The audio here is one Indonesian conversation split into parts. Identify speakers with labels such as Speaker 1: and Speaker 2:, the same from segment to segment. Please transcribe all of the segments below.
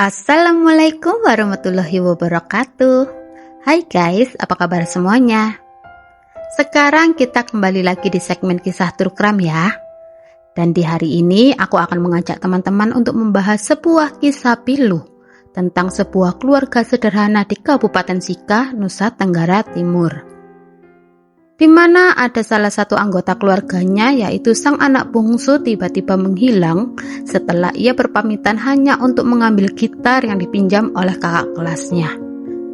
Speaker 1: Assalamualaikum warahmatullahi wabarakatuh. Hai guys, apa kabar semuanya? Sekarang kita kembali lagi di segmen kisah true crime ya. Dan di hari ini aku akan mengajak teman-teman untuk membahas sebuah kisah pilu tentang sebuah keluarga sederhana di Kabupaten Sika, Nusa Tenggara Timur. Di mana ada salah satu anggota keluarganya, yaitu sang anak bungsu tiba-tiba menghilang setelah ia berpamitan hanya untuk mengambil gitar yang dipinjam oleh kakak kelasnya.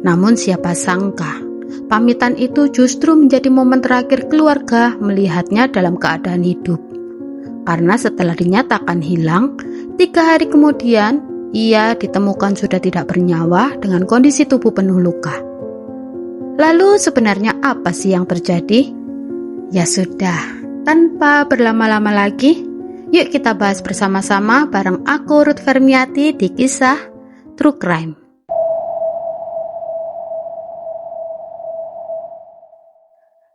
Speaker 1: Namun siapa sangka, pamitan itu justru menjadi momen terakhir keluarga melihatnya dalam keadaan hidup. Karena setelah dinyatakan hilang, 3 hari kemudian ia ditemukan sudah tidak bernyawa dengan kondisi tubuh penuh luka. Lalu sebenarnya apa sih yang terjadi? Ya sudah, tanpa berlama-lama lagi, yuk kita bahas bersama-sama bareng aku Ruth Fermiati di kisah True Crime.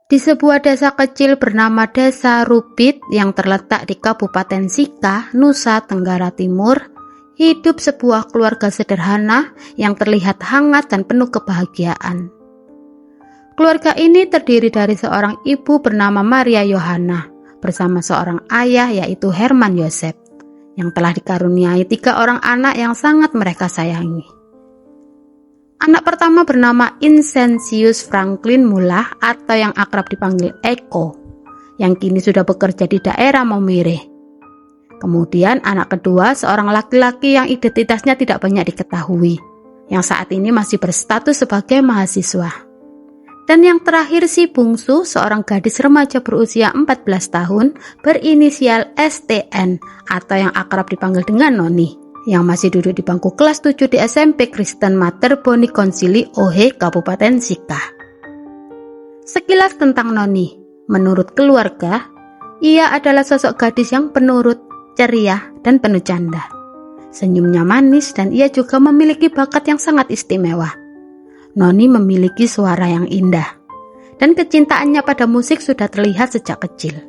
Speaker 1: Di sebuah desa kecil bernama Desa Rupit yang terletak di Kabupaten Sika, Nusa Tenggara Timur, hidup sebuah keluarga sederhana yang terlihat hangat dan penuh kebahagiaan. Keluarga ini terdiri dari seorang ibu bernama Maria Yohana bersama seorang ayah yaitu Herman Yosef yang telah dikaruniai 3 orang anak yang sangat mereka sayangi. Anak pertama bernama Insentius Franklin Mulah atau yang akrab dipanggil Eko yang kini sudah bekerja di daerah Maumere. Kemudian anak kedua seorang laki-laki yang identitasnya tidak banyak diketahui yang saat ini masih berstatus sebagai mahasiswa. Dan yang terakhir si bungsu, seorang gadis remaja berusia 14 tahun berinisial STN atau yang akrab dipanggil dengan Noni, yang masih duduk di bangku kelas 7 di SMP Kristen Mater Boni Konsili Ohe, Kabupaten Sika. Sekilas tentang Noni, menurut keluarga, ia adalah sosok gadis yang penurut, ceria, dan penuh canda. Senyumnya manis dan ia juga memiliki bakat yang sangat istimewa. Noni memiliki suara yang indah, dan kecintaannya pada musik sudah terlihat sejak kecil.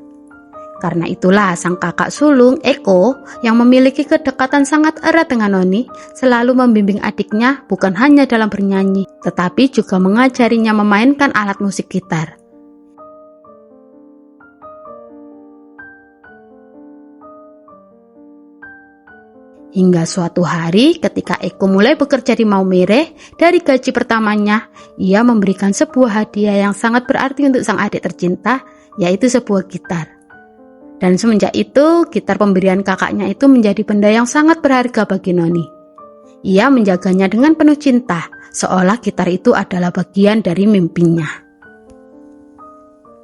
Speaker 1: Karena itulah sang kakak sulung, Eko, yang memiliki kedekatan sangat erat dengan Noni, selalu membimbing adiknya bukan hanya dalam bernyanyi, tetapi juga mengajarinya memainkan alat musik gitar. Hingga suatu hari ketika Eko mulai bekerja di Maumere, dari gaji pertamanya, ia memberikan sebuah hadiah yang sangat berarti untuk sang adik tercinta, yaitu sebuah gitar. Dan semenjak itu, gitar pemberian kakaknya itu menjadi benda yang sangat berharga bagi Noni. Ia menjaganya dengan penuh cinta, seolah gitar itu adalah bagian dari mimpinya.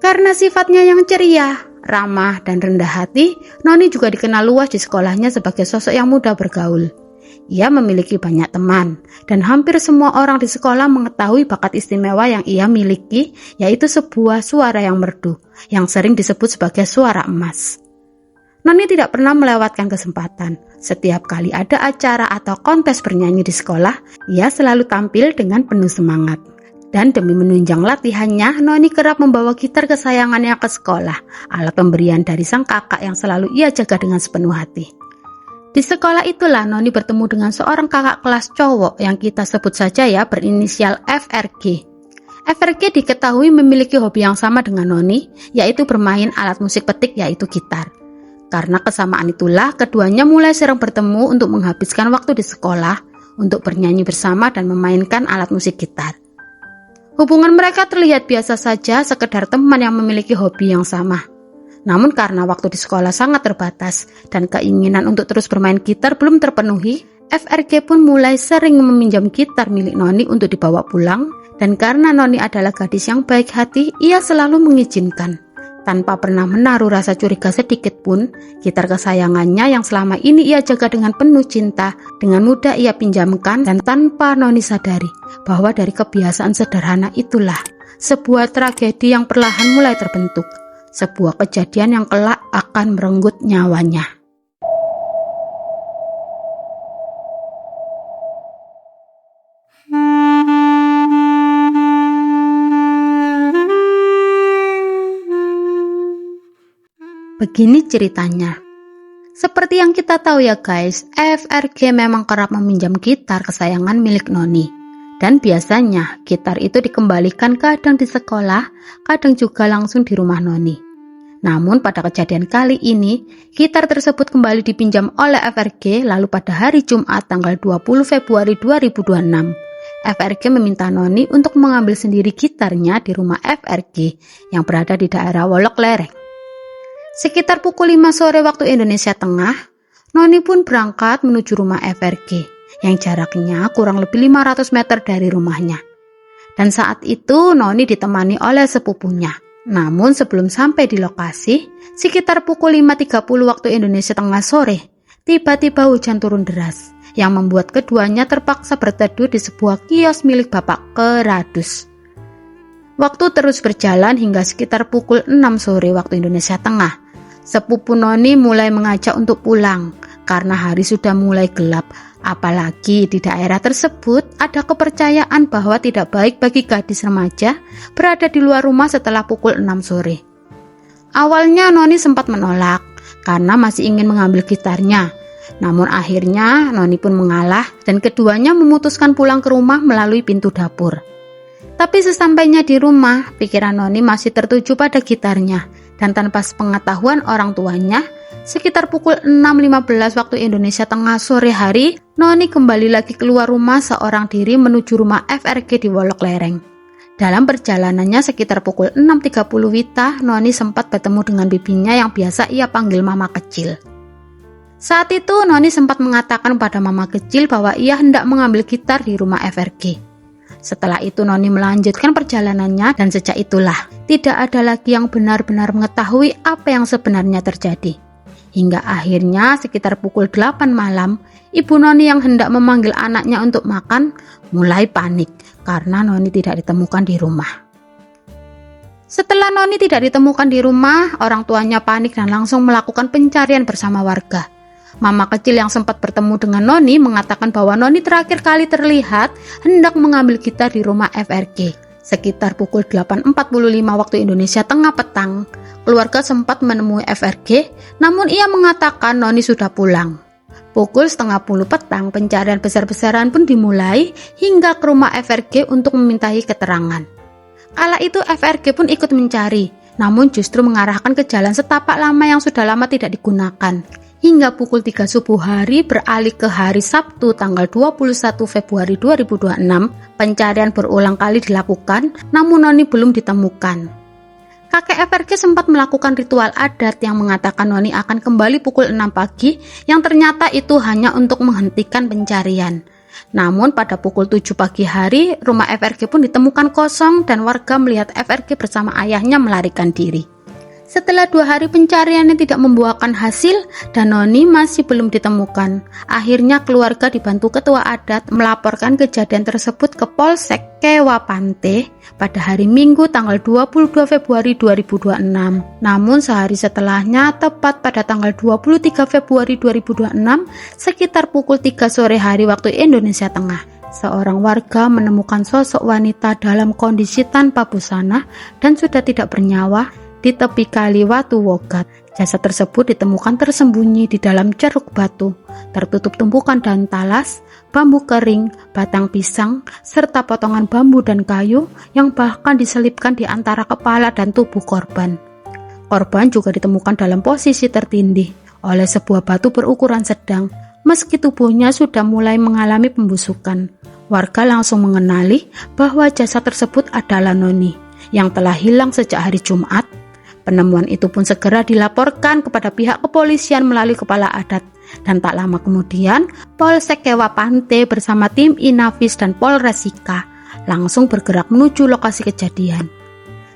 Speaker 1: Karena sifatnya yang ceria, ramah, dan rendah hati, Noni juga dikenal luas di sekolahnya sebagai sosok yang mudah bergaul. Ia memiliki banyak teman, dan hampir semua orang di sekolah mengetahui bakat istimewa yang ia miliki, yaitu sebuah suara yang merdu, yang sering disebut sebagai suara emas. Noni tidak pernah melewatkan kesempatan. Setiap kali ada acara atau kontes bernyanyi di sekolah, ia selalu tampil dengan penuh semangat. Dan demi menunjang latihannya, Noni kerap membawa gitar kesayangannya ke sekolah, alat pemberian dari sang kakak yang selalu ia jaga dengan sepenuh hati. Di sekolah itulah Noni bertemu dengan seorang kakak kelas cowok yang kita sebut saja ya berinisial FRG. FRG diketahui memiliki hobi yang sama dengan Noni, yaitu bermain alat musik petik yaitu gitar. Karena kesamaan itulah keduanya mulai sering bertemu untuk menghabiskan waktu di sekolah, untuk bernyanyi bersama dan memainkan alat musik gitar. Hubungan mereka terlihat biasa saja, sekedar teman yang memiliki hobi yang sama. Namun karena waktu di sekolah sangat terbatas dan keinginan untuk terus bermain gitar belum terpenuhi, FRG pun mulai sering meminjam gitar milik Noni untuk dibawa pulang. Dan karena Noni adalah gadis yang baik hati, ia selalu mengizinkan. Tanpa pernah menaruh rasa curiga sedikit pun, gitar kesayangannya yang selama ini ia jaga dengan penuh cinta, dengan mudah ia pinjamkan dan tanpa Noni sadari bahwa dari kebiasaan sederhana itulah sebuah tragedi yang perlahan mulai terbentuk, sebuah kejadian yang kelak akan merenggut nyawanya. Begini ceritanya. Seperti yang kita tahu ya guys, FRG memang kerap meminjam gitar kesayangan milik Noni. Dan biasanya gitar itu dikembalikan kadang di sekolah, kadang juga langsung di rumah Noni. Namun pada kejadian kali ini, gitar tersebut kembali dipinjam oleh FRG lalu pada hari Jumat tanggal 20 Februari 2026. FRG meminta Noni untuk mengambil sendiri gitarnya di rumah FRG yang berada di daerah Wolok Lereng. Sekitar pukul 5 sore waktu Indonesia Tengah, Noni pun berangkat menuju rumah FRG yang jaraknya kurang lebih 500 meter dari rumahnya. Dan saat itu Noni ditemani oleh sepupunya. Namun sebelum sampai di lokasi, sekitar pukul 5.30 waktu Indonesia Tengah sore, tiba-tiba hujan turun deras yang membuat keduanya terpaksa berteduh di sebuah kios milik Bapak Keradus. Waktu terus berjalan hingga sekitar pukul 6 sore waktu Indonesia Tengah. Sepupu Noni mulai mengajak untuk pulang karena hari sudah mulai gelap. Apalagi di daerah tersebut ada kepercayaan bahwa tidak baik bagi gadis remaja berada di luar rumah setelah pukul 6 sore. Awalnya Noni sempat menolak karena masih ingin mengambil gitarnya. Namun akhirnya Noni pun mengalah dan keduanya memutuskan pulang ke rumah melalui pintu dapur. Tapi sesampainya di rumah, pikiran Noni masih tertuju pada gitarnya. Dan tanpa sepengetahuan orang tuanya, sekitar pukul 6.15 waktu Indonesia Tengah sore hari, Noni kembali lagi keluar rumah seorang diri menuju rumah FRG di Wolok Lereng. Dalam perjalanannya sekitar pukul 6.30 Wita, Noni sempat bertemu dengan bibinya yang biasa ia panggil mama kecil. Saat itu Noni sempat mengatakan pada mama kecil bahwa ia hendak mengambil gitar di rumah FRG. Setelah itu Noni melanjutkan perjalanannya dan sejak itulah tidak ada lagi yang benar-benar mengetahui apa yang sebenarnya terjadi. Hingga akhirnya sekitar pukul 8 malam, ibu Noni yang hendak memanggil anaknya untuk makan mulai panik karena Noni tidak ditemukan di rumah. Setelah Noni tidak ditemukan di rumah, orang tuanya panik dan langsung melakukan pencarian bersama warga. Mama kecil yang sempat bertemu dengan Noni mengatakan bahwa Noni terakhir kali terlihat hendak mengambil gitar di rumah FRG. Sekitar pukul 8.45 waktu Indonesia Tengah petang, keluarga sempat menemui FRG, namun ia mengatakan Noni sudah pulang. Pukul 9:30 petang, pencarian besar-besaran pun dimulai hingga ke rumah FRG untuk memintai keterangan. Kala itu FRG pun ikut mencari, namun justru mengarahkan ke jalan setapak lama yang sudah lama tidak digunakan. Hingga pukul 3 subuh hari beralih ke hari Sabtu tanggal 21 Februari 2026, pencarian berulang kali dilakukan, namun Noni belum ditemukan. Kakek FRG sempat melakukan ritual adat yang mengatakan Noni akan kembali pukul 6 pagi, yang ternyata itu hanya untuk menghentikan pencarian. Namun pada pukul 7 pagi hari, rumah FRG pun ditemukan kosong dan warga melihat FRG bersama ayahnya melarikan diri. Setelah 2 hari pencarian yang tidak membuahkan hasil dan Noni masih belum ditemukan, akhirnya keluarga dibantu ketua adat melaporkan kejadian tersebut ke Polsek Kewapante pada hari Minggu tanggal 22 Februari 2026. Namun sehari setelahnya, tepat pada tanggal 23 Februari 2026, sekitar pukul 3 sore hari waktu Indonesia Tengah, seorang warga menemukan sosok wanita dalam kondisi tanpa busana dan sudah tidak bernyawa di tepi kali Watu Wogat. Jasad tersebut ditemukan tersembunyi di dalam ceruk batu, tertutup tumpukan daun talas, bambu kering, batang pisang, serta potongan bambu dan kayu yang bahkan diselipkan di antara kepala dan tubuh korban. Korban juga ditemukan dalam posisi tertindih oleh sebuah batu berukuran sedang, meski tubuhnya sudah mulai mengalami pembusukan. Warga langsung mengenali bahwa jasad tersebut adalah Noni yang telah hilang sejak hari Jumat. Penemuan itu pun segera dilaporkan kepada pihak kepolisian melalui kepala adat, dan tak lama kemudian Polsek Kewapante bersama tim Inavis dan Polres Sika langsung bergerak menuju lokasi kejadian.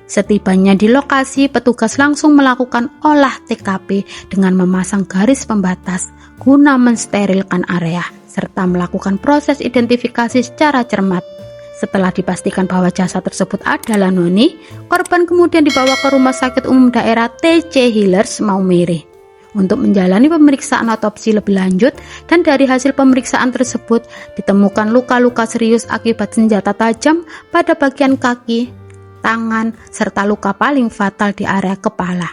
Speaker 1: Setibanya di lokasi, petugas langsung melakukan olah TKP dengan memasang garis pembatas guna mensterilkan area serta melakukan proses identifikasi secara cermat. Setelah dipastikan bahwa jasad tersebut adalah Noni, korban kemudian dibawa ke Rumah Sakit Umum Daerah TC Healers Maumere untuk menjalani pemeriksaan otopsi lebih lanjut, dan dari hasil pemeriksaan tersebut ditemukan luka-luka serius akibat senjata tajam pada bagian kaki, tangan, serta luka paling fatal di area kepala.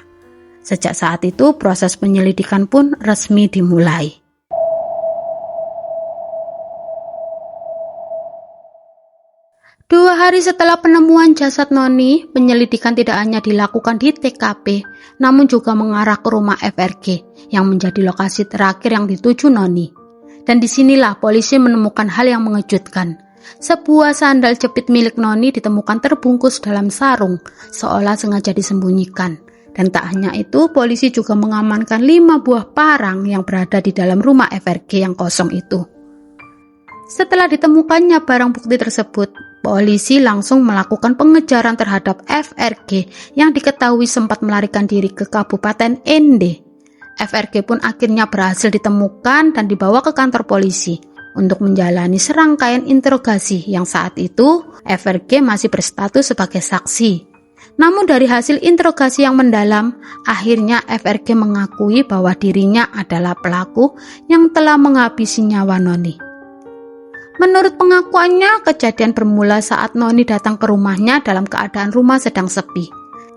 Speaker 1: Sejak saat itu, proses penyelidikan pun resmi dimulai. Dua hari setelah penemuan jasad Noni, penyelidikan tidak hanya dilakukan di TKP, namun juga mengarah ke rumah FRG yang menjadi lokasi terakhir yang dituju Noni. Dan disinilah polisi menemukan hal yang mengejutkan. Sebuah sandal jepit milik Noni ditemukan terbungkus dalam sarung, seolah sengaja disembunyikan. Dan tak hanya itu, polisi juga mengamankan 5 buah parang yang berada di dalam rumah FRG yang kosong itu. Setelah ditemukannya barang bukti tersebut, polisi langsung melakukan pengejaran terhadap FRG yang diketahui sempat melarikan diri ke Kabupaten Ende. FRG pun akhirnya berhasil ditemukan dan dibawa ke kantor polisi untuk menjalani serangkaian interogasi yang saat itu FRG masih berstatus sebagai saksi. Namun dari hasil interogasi yang mendalam, akhirnya FRG mengakui bahwa dirinya adalah pelaku yang telah menghabisi nyawa Noni. Menurut pengakuannya, kejadian bermula saat Noni datang ke rumahnya dalam keadaan rumah sedang sepi,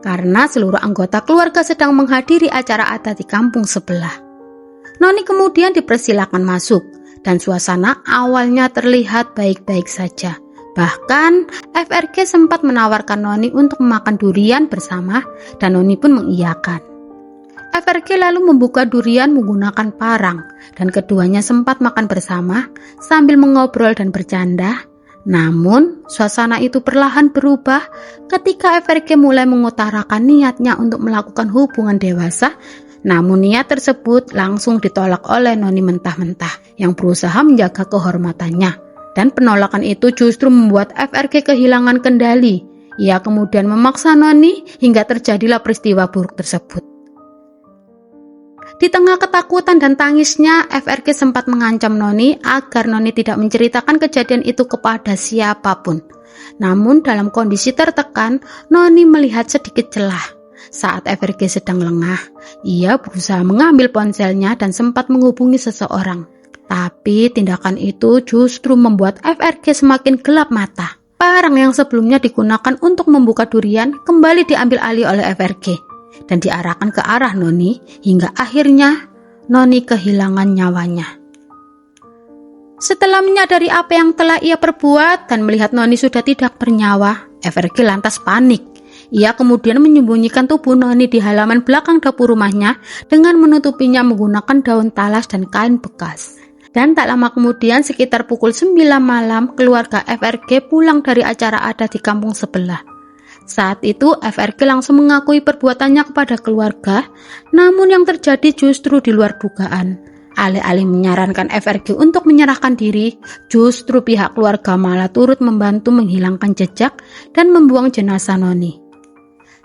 Speaker 1: karena seluruh anggota keluarga sedang menghadiri acara adat di kampung sebelah. Noni kemudian dipersilakan masuk, dan suasana awalnya terlihat baik-baik saja. Bahkan, FRG sempat menawarkan Noni untuk memakan durian bersama, dan Noni pun mengiyakan. FRG lalu membuka durian menggunakan parang, dan keduanya sempat makan bersama sambil mengobrol dan bercanda. Namun, suasana itu perlahan berubah ketika FRG mulai mengutarakan niatnya untuk melakukan hubungan dewasa. Namun niat tersebut langsung ditolak oleh Noni mentah-mentah yang berusaha menjaga kehormatannya. Dan penolakan itu justru membuat FRG kehilangan kendali. Ia kemudian memaksa Noni hingga terjadilah peristiwa buruk tersebut. Di tengah ketakutan dan tangisnya, FRG sempat mengancam Noni agar Noni tidak menceritakan kejadian itu kepada siapapun. Namun dalam kondisi tertekan, Noni melihat sedikit celah. Saat FRG sedang lengah, ia berusaha mengambil ponselnya dan sempat menghubungi seseorang. Tapi tindakan itu justru membuat FRG semakin gelap mata. Parang yang sebelumnya digunakan untuk membuka durian kembali diambil alih oleh FRG dan diarahkan ke arah Noni hingga akhirnya Noni kehilangan nyawanya. Setelah menyadari apa yang telah ia perbuat dan melihat Noni sudah tidak bernyawa, FRG lantas panik. Ia kemudian menyembunyikan tubuh Noni di halaman belakang dapur rumahnya dengan menutupinya menggunakan daun talas dan kain bekas. Dan tak lama kemudian sekitar pukul 9 malam keluarga FRG pulang dari acara adat di kampung sebelah. Saat itu FRG langsung mengakui perbuatannya kepada keluarga, namun yang terjadi justru di luar dugaan. Alih-alih menyarankan FRG untuk menyerahkan diri, justru pihak keluarga malah turut membantu menghilangkan jejak dan membuang jenazah Noni.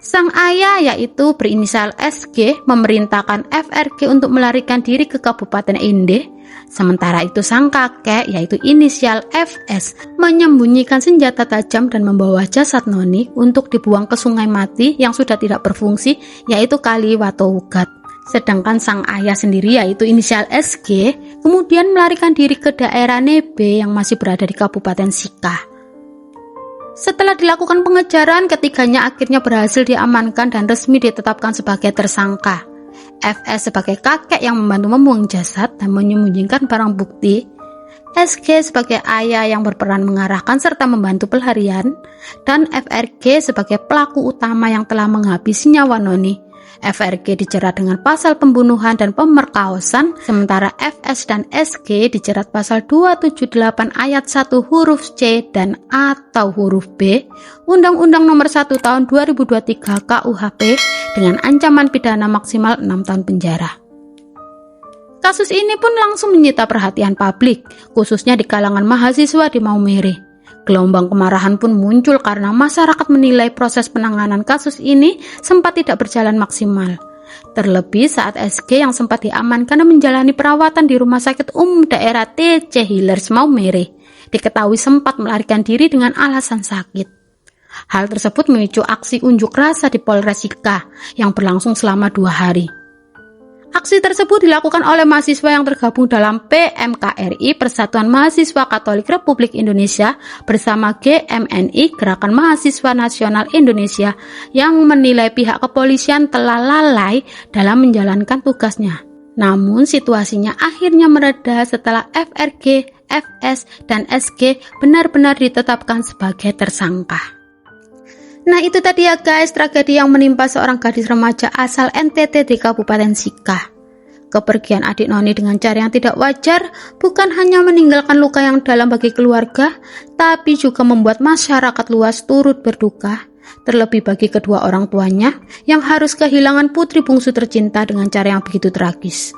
Speaker 1: Sang ayah yaitu berinisial SG memerintahkan FRG untuk melarikan diri ke Kabupaten Ende. Sementara itu sang kakek yaitu inisial FS menyembunyikan senjata tajam dan membawa jasad Noni untuk dibuang ke sungai mati yang sudah tidak berfungsi yaitu Kali Watougat. Sedangkan sang ayah sendiri yaitu inisial SG kemudian melarikan diri ke daerah Nebe yang masih berada di Kabupaten Sika. Setelah dilakukan pengejaran, ketiganya akhirnya berhasil diamankan dan resmi ditetapkan sebagai tersangka. FS sebagai kakek yang membantu membuang jasad dan menyembunyikan barang bukti, SG sebagai ayah yang berperan mengarahkan serta membantu pelarian, dan FRG sebagai pelaku utama yang telah menghabisi nyawa Noni. FRG dijerat dengan pasal pembunuhan dan pemerkosaan, sementara FS dan SG dijerat pasal 278 ayat 1 huruf C dan atau huruf B Undang-Undang Nomor 1 Tahun 2023 KUHP dengan ancaman pidana maksimal 6 tahun penjara. Kasus ini pun langsung menyita perhatian publik, khususnya di kalangan mahasiswa di Maumere. Gelombang kemarahan pun muncul karena masyarakat menilai proses penanganan kasus ini sempat tidak berjalan maksimal. Terlebih saat SG yang sempat diamankan dan menjalani perawatan di Rumah Sakit Umum Daerah TC Hillers Maumere diketahui sempat melarikan diri dengan alasan sakit. Hal tersebut memicu aksi unjuk rasa di Polres Sika yang berlangsung selama 2 hari. Aksi tersebut dilakukan oleh mahasiswa yang tergabung dalam PMKRI Persatuan Mahasiswa Katolik Republik Indonesia bersama GMNI Gerakan Mahasiswa Nasional Indonesia yang menilai pihak kepolisian telah lalai dalam menjalankan tugasnya. Namun situasinya akhirnya mereda setelah FRG, FS, dan SG benar-benar ditetapkan sebagai tersangka. Nah itu tadi ya guys, tragedi yang menimpa seorang gadis remaja asal NTT di Kabupaten Sika. Kepergian adik Noni dengan cara yang tidak wajar bukan hanya meninggalkan luka yang dalam bagi keluarga, tapi juga membuat masyarakat luas turut berduka. Terlebih bagi kedua orang tuanya yang harus kehilangan putri bungsu tercinta dengan cara yang begitu tragis.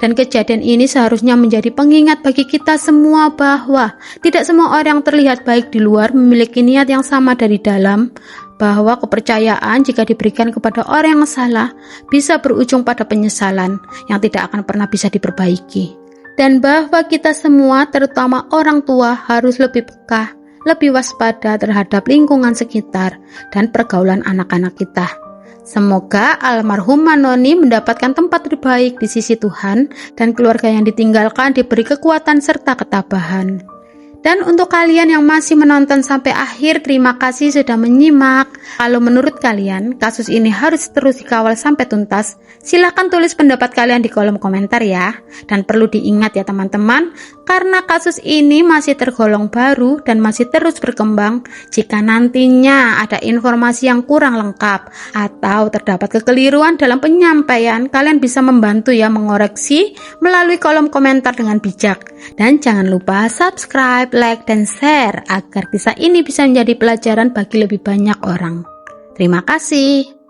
Speaker 1: Dan kejadian ini seharusnya menjadi pengingat bagi kita semua bahwa tidak semua orang yang terlihat baik di luar memiliki niat yang sama dari dalam, bahwa kepercayaan jika diberikan kepada orang yang salah bisa berujung pada penyesalan yang tidak akan pernah bisa diperbaiki. Dan bahwa kita semua, terutama orang tua, harus lebih peka, lebih waspada terhadap lingkungan sekitar dan pergaulan anak-anak kita. Semoga almarhumah Noni mendapatkan tempat terbaik di sisi Tuhan dan keluarga yang ditinggalkan diberi kekuatan serta ketabahan. Dan untuk kalian yang masih menonton sampai akhir, terima kasih sudah menyimak. Kalau menurut kalian kasus ini harus terus dikawal sampai tuntas, silahkan tulis pendapat kalian di kolom komentar ya. Dan perlu diingat ya teman-teman, karena kasus ini masih tergolong baru dan masih terus berkembang. Jika nantinya ada informasi yang kurang lengkap atau terdapat kekeliruan dalam penyampaian, kalian bisa membantu ya mengoreksi melalui kolom komentar dengan bijak. Dan jangan lupa subscribe, like, dan share agar kisah ini bisa menjadi pelajaran bagi lebih banyak orang. Terima kasih.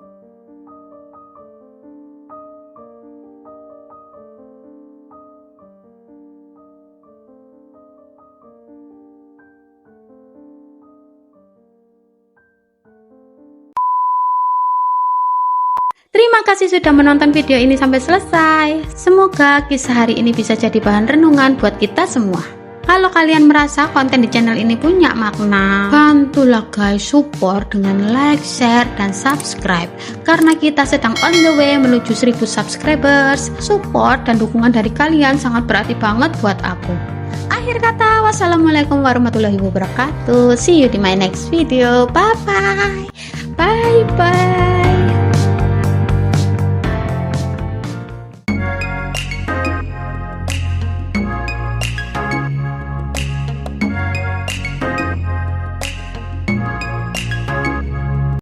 Speaker 1: Terima kasih sudah menonton video ini sampai selesai. Semoga kisah hari ini bisa jadi bahan renungan buat kita semua. Kalau kalian merasa konten di channel ini punya makna, bantulah guys support dengan like, share, dan subscribe. Karena kita sedang on the way menuju 1000 subscribers. Support dan dukungan dari kalian sangat berarti banget buat aku. Akhir kata, wassalamualaikum warahmatullahi wabarakatuh. See you di my next video. Bye bye. Bye bye.